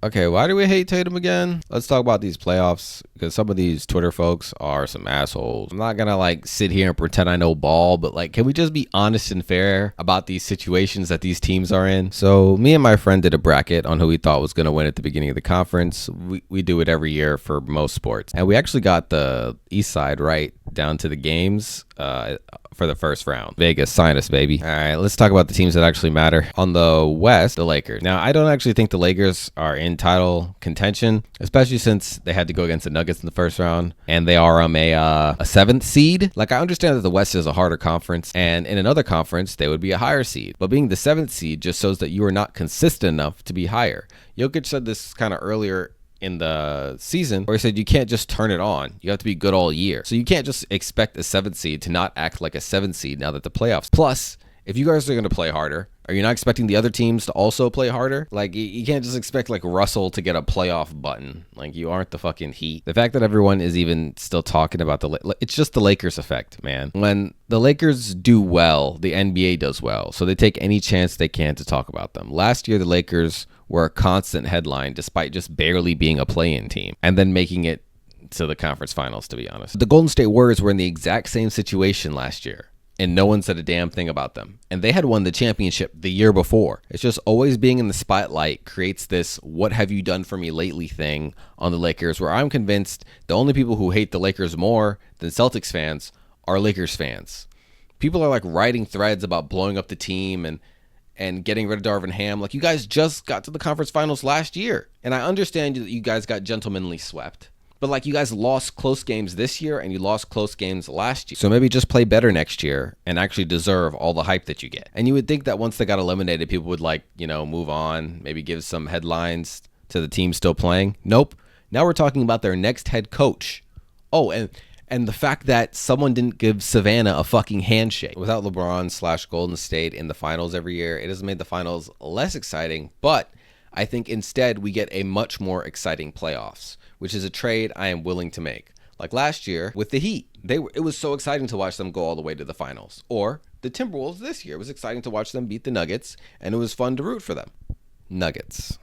Okay, why do we hate Tatum again? Let's talk about these playoffs because some of these Twitter folks are some assholes. I'm not gonna like sit here and pretend I know ball, but like, can we just be honest and fair about these situations that these teams are in? So me and my friend did a bracket on who we thought was gonna win at the beginning of the conference. We do it every year for most sports, and we actually got the East side right down to the games for the first round. Vegas, sign us, baby. All right, let's talk about the teams that actually matter. On the West, the Lakers. Now, I don't actually think the Lakers are in title contention, especially since they had to go against the Nuggets in the first round, and they are a seventh seed. Like, I understand that the West is a harder conference, and in another conference, they would be a higher seed. But being the seventh seed just shows that you are not consistent enough to be higher. Jokic said this kind of earlier in the season where he said you can't just turn it on. You have to be good all year. So you can't just expect a 7th seed to not act like a 7th seed now that the playoffs. Plus, if you guys are going to play harder, are you not expecting the other teams to also play harder? Like, you can't just expect like Russell to get a playoff button. Like, you aren't the fucking Heat. The fact that everyone is even still talking about it's just the Lakers effect, man. When the Lakers do well, the NBA does well. So they take any chance they can to talk about them. Last year, the Lakers were a constant headline despite just barely being a play-in team and then making it to the conference finals, to be honest. The Golden State Warriors were in the exact same situation last year, and no one said a damn thing about them. And they had won the championship the year before. It's just always being in the spotlight creates this what have you done for me lately thing on the Lakers, where I'm convinced the only people who hate the Lakers more than Celtics fans are Lakers fans. People are like writing threads about blowing up the team and getting rid of Darvin Ham. Like, you guys just got to the conference finals last year. And I understand that you guys got gentlemanly swept. But, like, you guys lost close games this year and you lost close games last year. So maybe just play better next year and actually deserve all the hype that you get. And you would think that once they got eliminated, people would, like, move on, maybe give some headlines to the team still playing. Nope. Now we're talking about their next head coach. Oh, and the fact that someone didn't give Savannah a fucking handshake. Without LeBron/Golden State in the finals every year, it has made the finals less exciting, but I think instead we get a much more exciting playoffs, which is a trade I am willing to make. Like last year with the Heat, it was so exciting to watch them go all the way to the finals. Or the Timberwolves this year, it was exciting to watch them beat the Nuggets, and it was fun to root for them. Nuggets.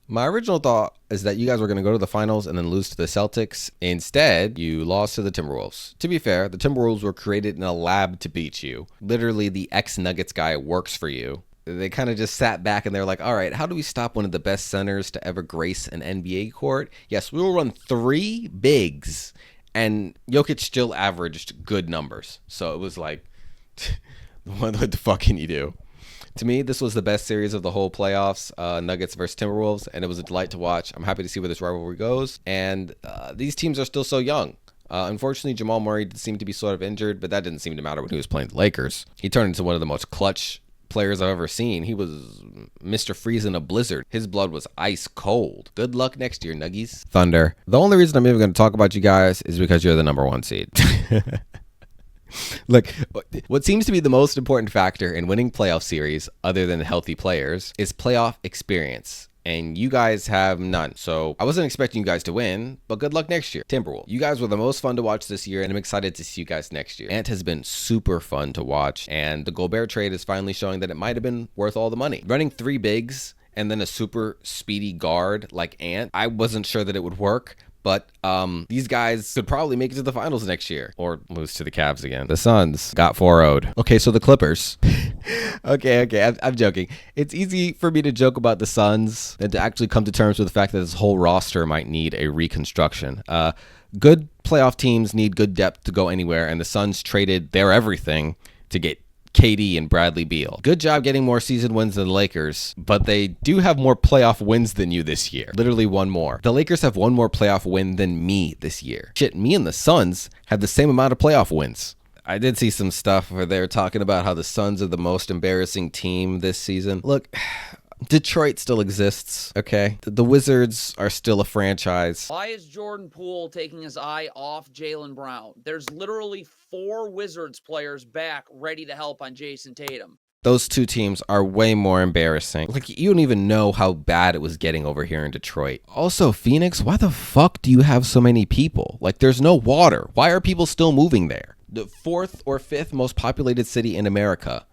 My original thought is that you guys were going to go to the finals and then lose to the Celtics. Instead, you lost to the Timberwolves. To be fair, the Timberwolves were created in a lab to beat you. Literally, the ex-Nuggets guy works for you. They kind of just sat back and they're like, all right, how do we stop one of the best centers to ever grace an NBA court? Yes, we will run 3 bigs. And Jokic still averaged good numbers. So it was like, what the fuck can you do? To me, this was the best series of the whole playoffs, Nuggets versus Timberwolves, and it was a delight to watch. I'm happy to see where this rivalry goes, and these teams are still so young. Unfortunately, Jamal Murray seemed to be sort of injured, but that didn't seem to matter when he was playing the Lakers. He turned into one of the most clutch players I've ever seen. He was Mr. Freeze in a blizzard. His blood was ice cold. Good luck next year, Nuggies. Thunder. The only reason I'm even going to talk about you guys is because you're the number 1 seed. Look, what seems to be the most important factor in winning playoff series, other than healthy players, is playoff experience. And you guys have none. So I wasn't expecting you guys to win, but good luck next year. Timberwolves. You guys were the most fun to watch this year, and I'm excited to see you guys next year. Ant has been super fun to watch, and the Gobert trade is finally showing that it might have been worth all the money. Running 3 bigs and then a super speedy guard like Ant, I wasn't sure that it would work. But these guys could probably make it to the finals next year or lose to the Cavs again. The Suns got 4-0'd. Okay, so the Clippers. Okay, I'm joking. It's easy for me to joke about the Suns than to actually come to terms with the fact that this whole roster might need a reconstruction. Good playoff teams need good depth to go anywhere, and the Suns traded their everything to get KD and Bradley Beal. Good job getting more season wins than the Lakers, but they do have more playoff wins than you this year. Literally one more. The Lakers have one more playoff win than me this year. Shit, me and the Suns have the same amount of playoff wins. I did see some stuff where they were talking about how the Suns are the most embarrassing team this season. Look, Detroit still exists, okay? The Wizards are still a franchise. Why is Jordan Poole taking his eye off Jaylen Brown? There's literally 4 Wizards players back ready to help on Jason Tatum. Those 2 teams are way more embarrassing. Like, you don't even know how bad it was getting over here in Detroit. Also, Phoenix, why the fuck do you have so many people? Like, there's no water. Why are people still moving there? The 4th or 5th most populated city in America,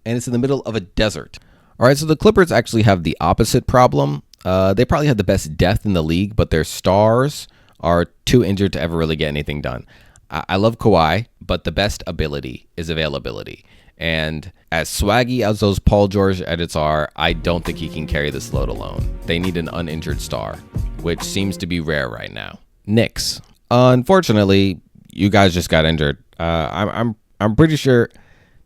and it's in the middle of a desert. All right, so the Clippers actually have the opposite problem. They probably have the best depth in the league, but their stars are too injured to ever really get anything done. I love Kawhi, but the best ability is availability. And as swaggy as those Paul George edits are, I don't think he can carry this load alone. They need an uninjured star, which seems to be rare right now. Knicks. Unfortunately, you guys just got injured. I'm pretty sure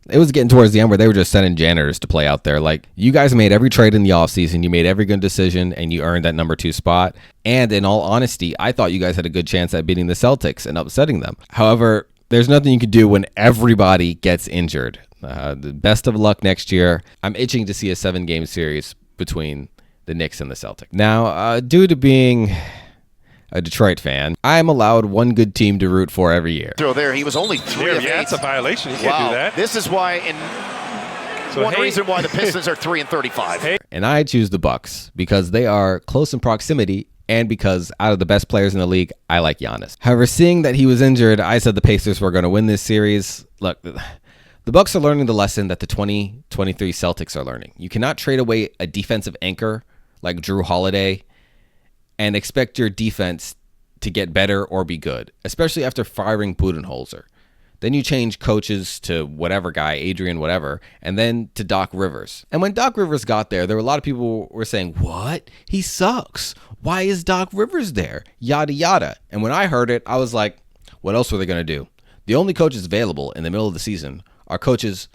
it was getting towards the end where they were just sending janitors to play out there. Like, you guys made every trade in the offseason. You made every good decision, and you earned that number 2 spot. And in all honesty, I thought you guys had a good chance at beating the Celtics and upsetting them. However, there's nothing you can do when everybody gets injured. The best of luck next year. I'm itching to see a 7-game series between the Knicks and the Celtics. Now, due to being a Detroit fan, I'm allowed one good team to root for every year. Throw there. He was only 3 of 8. That's a violation. You can't do that. This is why, one reason why the Pistons are 3-35. And I choose the Bucks because they are close in proximity, and because out of the best players in the league, I like Giannis. However, seeing that he was injured, I said the Pacers were going to win this series. Look, the Bucks are learning the lesson that the 2023 Celtics are learning. You cannot trade away a defensive anchor like Drew Holiday and expect your defense to get better or be good, especially after firing Budenholzer. Then you change coaches to whatever guy, Adrian whatever, and then to Doc Rivers. And when Doc Rivers got there were a lot of people who were saying, what? He sucks. Why is Doc Rivers there? Yada, yada. And when I heard it, I was like, what else were they going to do? The only coaches available in the middle of the season are coaches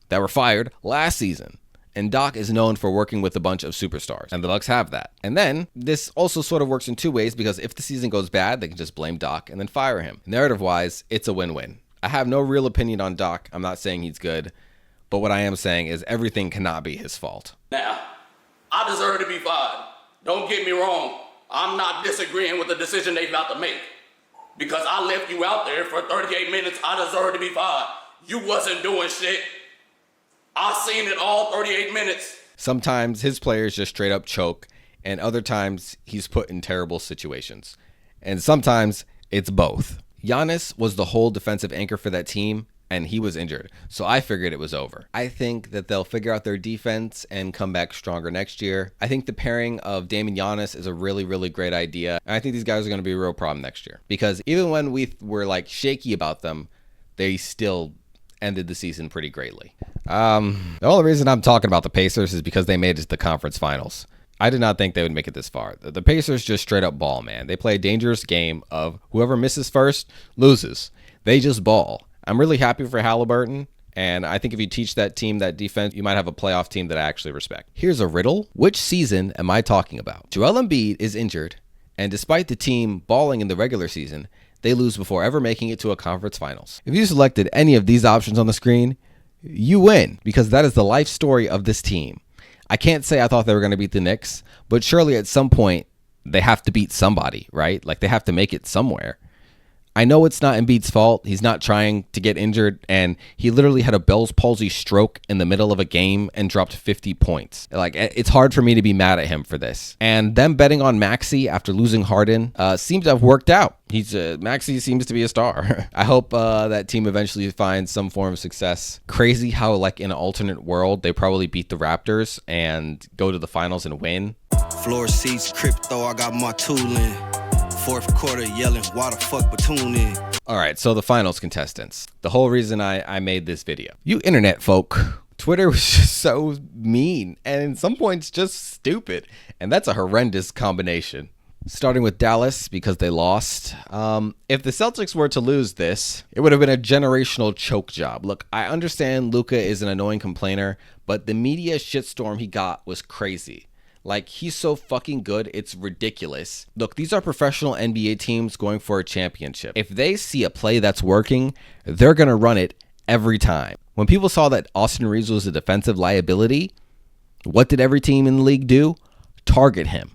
that were fired last season. And Doc is known for working with a bunch of superstars, and the Bucks have that. And then this also sort of works in 2 ways, because if the season goes bad, they can just blame Doc and then fire him. Narrative-wise, it's a win-win. I have no real opinion on Doc. I'm not saying he's good, but what I am saying is everything cannot be his fault. Now, I deserve to be fired. Don't get me wrong. I'm not disagreeing with the decision they about to make. Because I left you out there for 38 minutes, I deserve to be fired. You wasn't doing shit. I seen it all 38 minutes. Sometimes his players just straight up choke, and other times he's put in terrible situations. And sometimes it's both. Giannis was the whole defensive anchor for that team, and he was injured. So I figured it was over. I think that they'll figure out their defense and come back stronger next year. I think the pairing of Dame and Giannis is a really, really great idea. And I think these guys are going to be a real problem next year. Because even when we were like shaky about them, they still ended the season pretty greatly. The only reason I'm talking about the Pacers is because they made it to the conference finals. I did not think they would make it this far. The Pacers just straight up ball, man. They play a dangerous game of whoever misses first loses. They just ball. I'm really happy for Halliburton, and I think if you teach that team that defense, you might have a playoff team that I actually respect. Here's a riddle. Which season am I talking about? Joel Embiid is injured, and despite the team balling in the regular season, they lose before ever making it to a conference finals. If you selected any of these options on the screen, you win, because that is the life story of this team. I can't say I thought they were going to beat the Knicks, but surely at some point they have to beat somebody, right? Like, they have to make it somewhere. I know it's not Embiid's fault. He's not trying to get injured, and he literally had a Bell's palsy stroke in the middle of a game and dropped 50 points. Like, it's hard for me to be mad at him for this. And them betting on Maxey after losing Harden seems to have worked out. Maxey seems to be a star. I hope that team eventually finds some form of success. Crazy how, like, in an alternate world, they probably beat the Raptors and go to the finals and win. Floor seats, crypto, I got my tool in. Fourth quarter yelling, why the fuck Batum in? All right, so the finals contestants. The whole reason I made this video. You internet folk. Twitter was just so mean and in some points just stupid. And that's a horrendous combination. Starting with Dallas because they lost. If the Celtics were to lose this, it would have been a generational choke job. Look, I understand Luka is an annoying complainer, but the media shitstorm he got was crazy. Like, he's so fucking good, it's ridiculous. Look, these are professional NBA teams going for a championship. If they see a play that's working, they're going to run it every time. When people saw that Austin Reeves was a defensive liability, what did every team in the league do? Target him.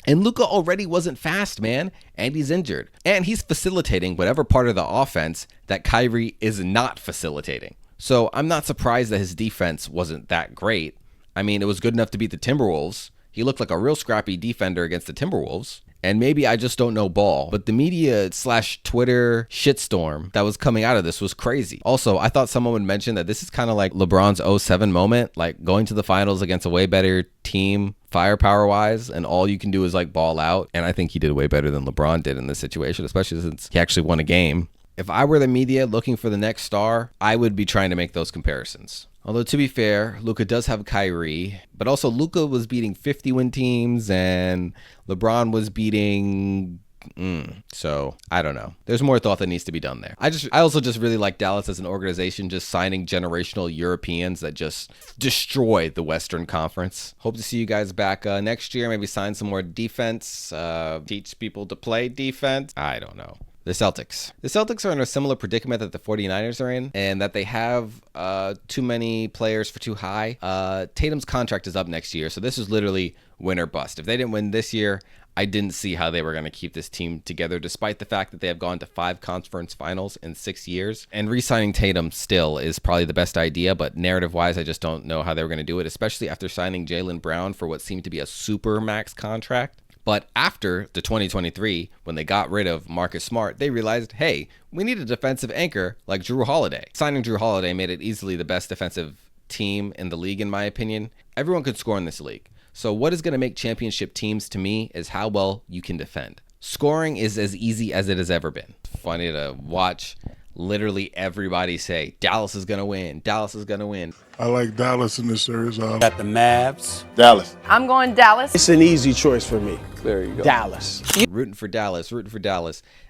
And Luka already wasn't fast, man, and he's injured. And he's facilitating whatever part of the offense that Kyrie is not facilitating. So I'm not surprised that his defense wasn't that great. I mean, it was good enough to beat the Timberwolves. He looked like a real scrappy defender against the Timberwolves. And maybe I just don't know ball, but the media / Twitter shitstorm that was coming out of this was crazy. Also, I thought someone would mention that this is kind of like LeBron's 07 moment, like going to the finals against a way better team firepower wise, and all you can do is like ball out. And I think he did way better than LeBron did in this situation, especially since he actually won a game. If I were the media looking for the next star, I would be trying to make those comparisons. Although, to be fair, Luka does have Kyrie, but also Luka was beating 50-win teams and LeBron was beating... So, I don't know. There's more thought that needs to be done there. I also just really like Dallas as an organization, just signing generational Europeans that just destroy the Western Conference. Hope to see you guys back next year. Maybe sign some more defense, teach people to play defense. I don't know. The Celtics. The Celtics are in a similar predicament that the 49ers are in, and that they have too many players for too high. Tatum's contract is up next year, so this is literally win or bust. If they didn't win this year, I didn't see how they were going to keep this team together, despite the fact that they have gone to 5 conference finals in 6 years. And re-signing Tatum still is probably the best idea, but narrative-wise, I just don't know how they were going to do it, especially after signing Jaylen Brown for what seemed to be a super max contract. But after the 2023, when they got rid of Marcus Smart, they realized, hey, we need a defensive anchor like Drew Holiday. Signing Drew Holiday made it easily the best defensive team in the league, in my opinion. Everyone could score in this league. So what is going to make championship teams to me is how well you can defend. Scoring is as easy as it has ever been. Funny to watch literally everybody say, Dallas is going to win. Dallas is going to win. I like Dallas in this series. Got the Mavs. Dallas. I'm going Dallas. It's an easy choice for me. There you go. Dallas. Rooting for Dallas.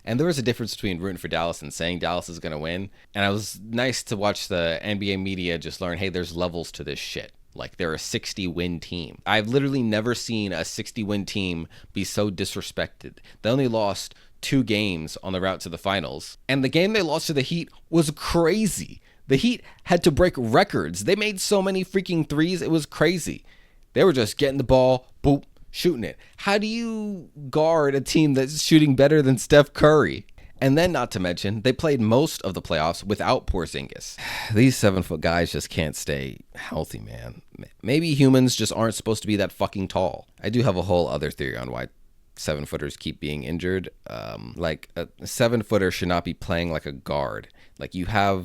And there was a difference between rooting for Dallas and saying Dallas is going to win. And it was nice to watch the NBA media just learn, hey, there's levels to this shit. Like, they're a 60-win team. I've literally never seen a 60-win team be so disrespected. They only lost 2 games on the route to the finals. And the game they lost to the Heat was crazy. The Heat had to break records. They made so many freaking threes. It was crazy. They were just getting the ball, boop, shooting it. How do you guard a team that's shooting better than Steph Curry? And then, not to mention, they played most of the playoffs without Porzingis. These 7-foot guys just can't stay healthy, man. Maybe humans just aren't supposed to be that fucking tall. I do have a whole other theory on why 7-footers keep being injured. Like, a 7-footer should not be playing like a guard. Like,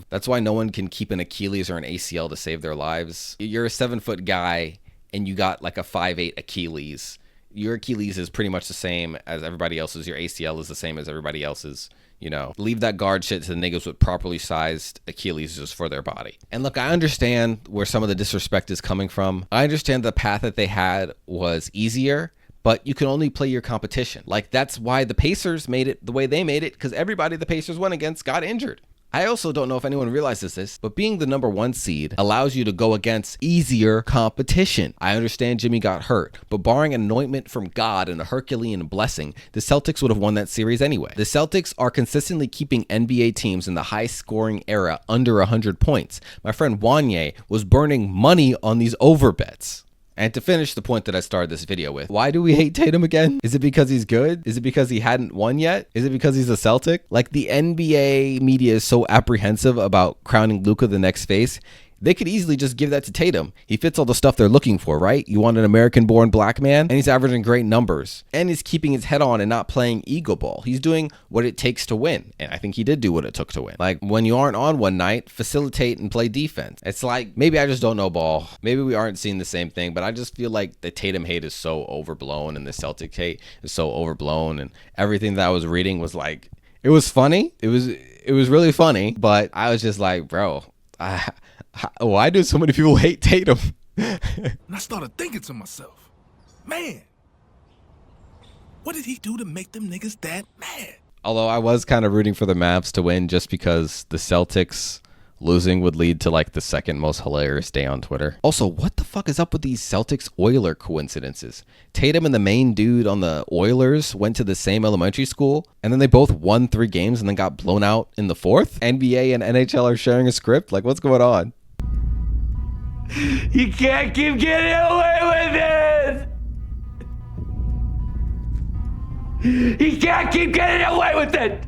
that's why no one can keep an Achilles or an ACL to save their lives. You're a 7-foot guy and you got like a 5'8" Achilles. Your Achilles is pretty much the same as everybody else's. Your ACL is the same as everybody else's. You know, leave that guard shit to the niggas with properly sized Achilles just for their body. And look, I understand where some of the disrespect is coming from. I understand the path that they had was easier, but you can only play your competition. Like, that's why the Pacers made it the way they made it, because everybody the Pacers went against got injured. I also don't know if anyone realizes this, but being the number 1 seed allows you to go against easier competition. I understand Jimmy got hurt, but barring anointment from God and a Herculean blessing, the Celtics would have won that series anyway. The Celtics are consistently keeping NBA teams in the high-scoring era under 100 points. My friend Wanye was burning money on these over bets. And to finish the point that I started this video with, why do we hate Tatum again? Is it because he's good? Is it because he hadn't won yet? Is it because he's a Celtic? Like, the NBA media is so apprehensive about crowning Luka the next face. They could easily just give that to Tatum. He fits all the stuff they're looking for, right? You want an American-born black man, and he's averaging great numbers. And he's keeping his head on and not playing ego ball. He's doing what it takes to win. And I think he did do what it took to win. Like, when you aren't on one night, facilitate and play defense. It's like, maybe I just don't know ball. Maybe we aren't seeing the same thing, but I just feel like the Tatum hate is so overblown and the Celtic hate is so overblown. And everything that I was reading was like, it was funny. It was really funny, but I was just like, bro, why do so many people hate Tatum? And I started thinking to myself, man, what did he do to make them niggas that mad? Although I was kind of rooting for the Mavs to win just because the Celtics losing would lead to like the second most hilarious day on Twitter. Also, what the fuck is up with these Celtics-Oiler coincidences? Tatum and the main dude on the Oilers went to the same elementary school, and then they both won 3 games and then got blown out in the 4th? NBA and NHL are sharing a script? Like, what's going on? You can't keep getting away with it! You can't keep getting away with it!